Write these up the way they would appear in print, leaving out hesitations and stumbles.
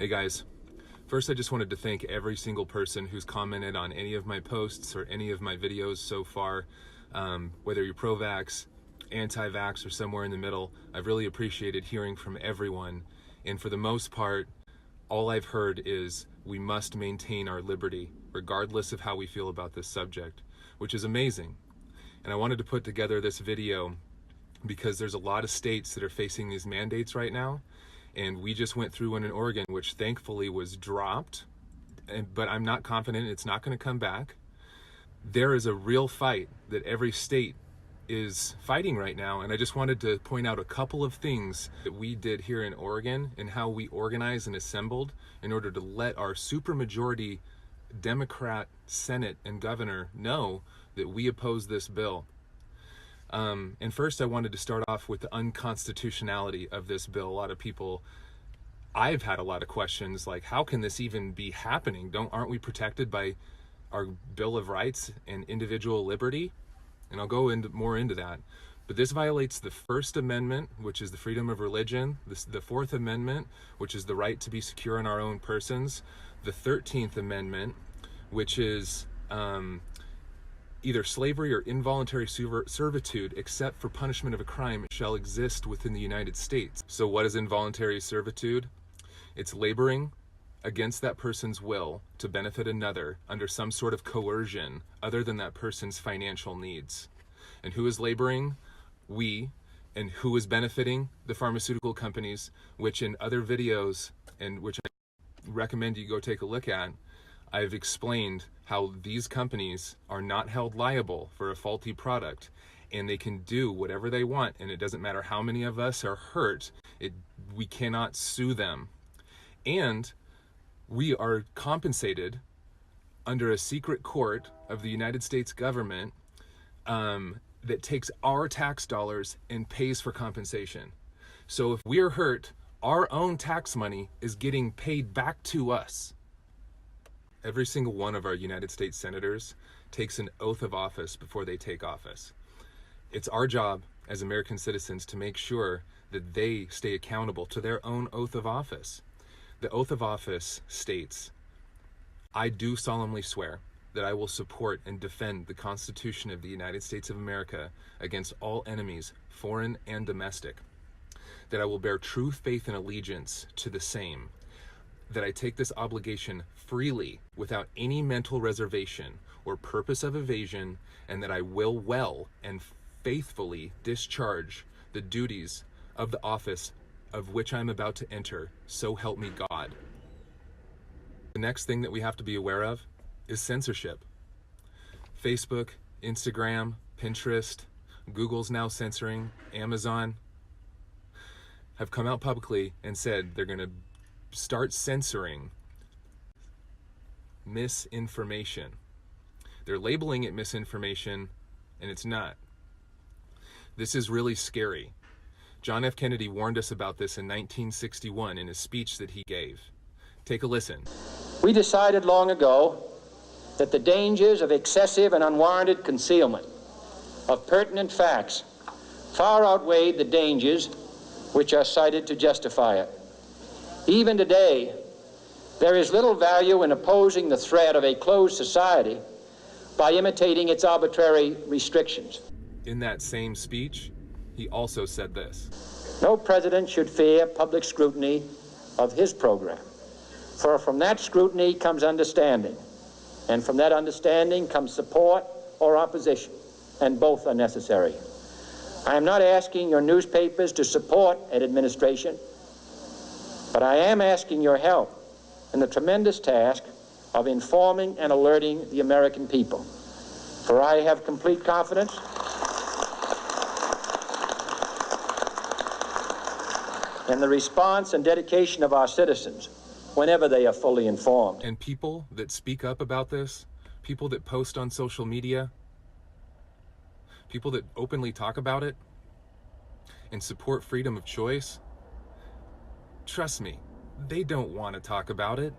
Hey guys, first I just wanted to thank every single person who's commented on any of my posts or any of my videos so far. Whether you're pro-vax, anti-vax, or somewhere in the middle, I've really appreciated hearing from everyone. And for the most part, all I've heard is we must maintain our liberty, regardless of how we feel about this subject, which is amazing. And I wanted to put together this video because there's a lot of states that are facing these mandates right now. And we just went through one in Oregon, which thankfully was dropped, but I'm not confident it's not going to come back. There is a real fight that every state is fighting right now, and I just wanted to point out a couple of things that we did here in Oregon and how we organized and assembled in order to let our supermajority Democrat Senate and governor know that we oppose this bill. And first I wanted to start off with the unconstitutionality of this bill. A lot of people, I've had a lot of questions like, how can this even be happening? Aren't we protected by our Bill of Rights and individual liberty? And I'll go more into that. But this violates the First Amendment, which is the freedom of religion, the Fourth Amendment, which is the right to be secure in our own persons, the 13th Amendment, which is either slavery or involuntary servitude, except for punishment of a crime, shall exist within the United States. So what is involuntary servitude? It's laboring against that person's will to benefit another under some sort of coercion other than that person's financial needs. And who is laboring? We. And who is benefiting? The pharmaceutical companies, which in other videos, and which I recommend you go take a look at, I've explained how these companies are not held liable for a faulty product, and they can do whatever they want, and it doesn't matter how many of us are hurt, we cannot sue them. And we are compensated under a secret court of the United States government that takes our tax dollars and pays for compensation. So if we're hurt, our own tax money is getting paid back to us. Every single one of our United States senators takes an oath of office before they take office. It's our job as American citizens to make sure that they stay accountable to their own oath of office. The oath of office states, "I do solemnly swear that I will support and defend the Constitution of the United States of America against all enemies, foreign and domestic, that I will bear true faith and allegiance to the same, that I take this obligation freely without any mental reservation or purpose of evasion, and that I will well and faithfully discharge the duties of the office of which I'm about to enter, so help me God." The next thing that we have to be aware of is censorship. Facebook, Instagram, Pinterest, Google's now censoring, Amazon have come out publicly and said they're going to start censoring misinformation. They're labeling it misinformation, and it's not. This is really scary. John F. Kennedy warned us about this in 1961 in a speech that he gave. Take a listen. We decided long ago that the dangers of excessive and unwarranted concealment of pertinent facts far outweighed the dangers which are cited to justify it. Even today, there is little value in opposing the threat of a closed society by imitating its arbitrary restrictions. In that same speech, he also said this. No president should fear public scrutiny of his program, for from that scrutiny comes understanding, and from that understanding comes support or opposition, and both are necessary. I am not asking your newspapers to support an administration, but I am asking your help in the tremendous task of informing and alerting the American people. For I have complete confidence in the response and dedication of our citizens whenever they are fully informed. And people that speak up about this, people that post on social media, people that openly talk about it and support freedom of choice, trust me, they don't want to talk about it.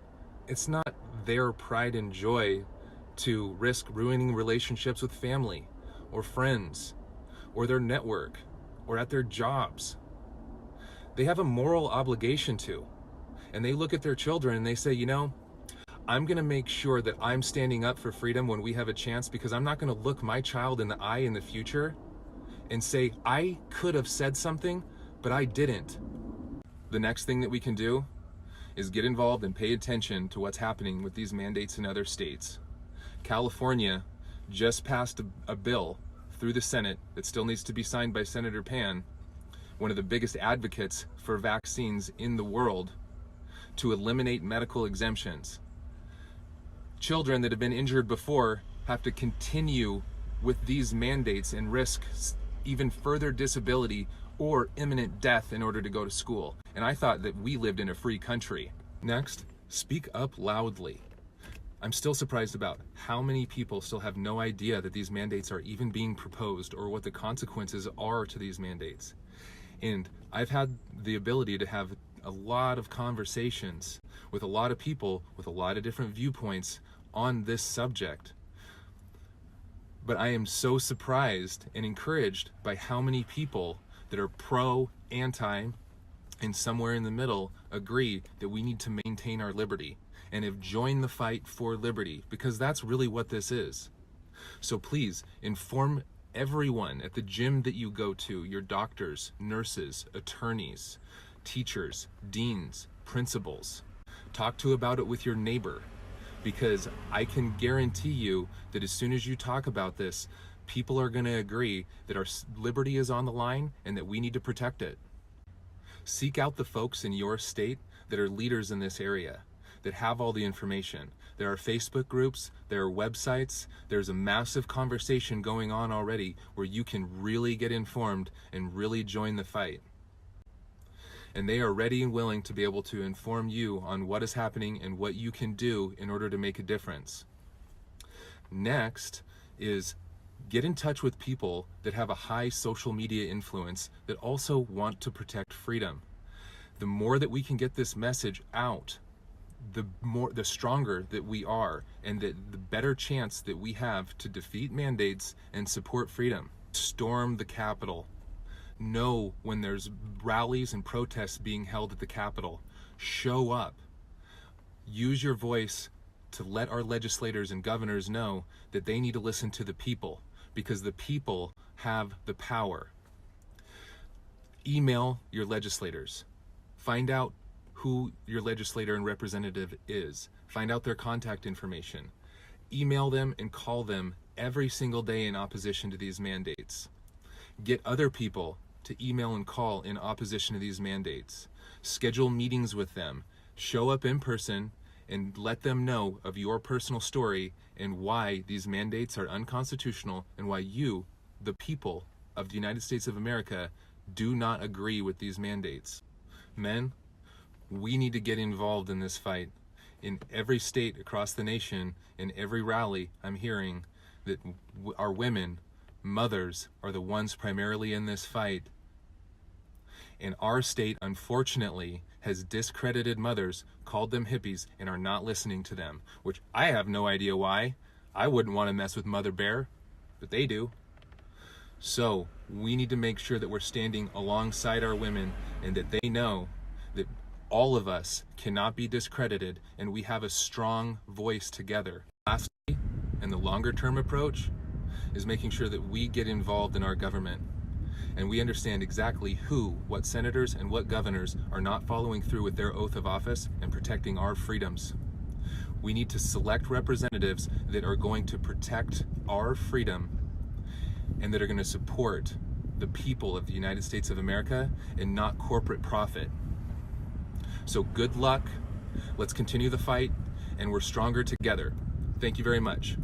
It's not their pride and joy to risk ruining relationships with family or friends or their network or at their jobs. They have a moral obligation to. and they look at their children and they say, you know, I'm going to make sure that I'm standing up for freedom when we have a chance, because I'm not going to look my child in the eye in the future and say, I could have said something, but I didn't. The next thing that we can do is get involved and pay attention to what's happening with these mandates in other states. California just passed a bill through the Senate that still needs to be signed by Senator Pan, one of the biggest advocates for vaccines in the world, to eliminate medical exemptions. Children that have been injured before have to continue with these mandates and risk even further disability or imminent death in order to go to school. And I thought that we lived in a free country. Next, speak up loudly. I'm still surprised about how many people still have no idea that these mandates are even being proposed or what the consequences are to these mandates. And I've had the ability to have a lot of conversations with a lot of people with a lot of different viewpoints on this subject. But I am so surprised and encouraged by how many people that are pro, anti, and somewhere in the middle agree that we need to maintain our liberty and have joined the fight for liberty, because that's really what this is. So please inform everyone at the gym that you go to, your doctors, nurses, attorneys, teachers, deans, principals. Talk about it with your neighbor, because I can guarantee you that as soon as you talk about this, people are going to agree that our liberty is on the line and that we need to protect it. Seek out the folks in your state that are leaders in this area, that have all the information. There are Facebook groups, there are websites, there's a massive conversation going on already where you can really get informed and really join the fight. And they are ready and willing to be able to inform you on what is happening and what you can do in order to make a difference. Next is get in touch with people that have a high social media influence that also want to protect freedom. The more that we can get this message out, the stronger that we are, and the better chance that we have to defeat mandates and support freedom. Storm the Capitol. Know when there's rallies and protests being held at the Capitol. Show up. Use your voice to let our legislators and governors know that they need to listen to the people, because the people have the power. Email your legislators. Find out who your legislator and representative is. Find out their contact information. Email them and call them every single day in opposition to these mandates. Get other people to email and call in opposition to these mandates. Schedule meetings with them. Show up in person and let them know of your personal story and why these mandates are unconstitutional and why you, the people of the United States of America, do not agree with these mandates. Men, we need to get involved in this fight. In every state across the nation, in every rally, I'm hearing that our women, mothers, are the ones primarily in this fight. And our state, unfortunately, has discredited mothers, called them hippies, and are not listening to them, which I have no idea why. I wouldn't want to mess with Mother Bear, but they do. So we need to make sure that we're standing alongside our women and that they know that all of us cannot be discredited and we have a strong voice together. Lastly, and the longer term approach, is making sure that we get involved in our government and we understand exactly what senators and what governors are not following through with their oath of office and protecting our freedoms. We need to select representatives that are going to protect our freedom and that are going to support the people of the United States of America and not corporate profit. So good luck. Let's continue the fight, and we're stronger together. Thank you very much.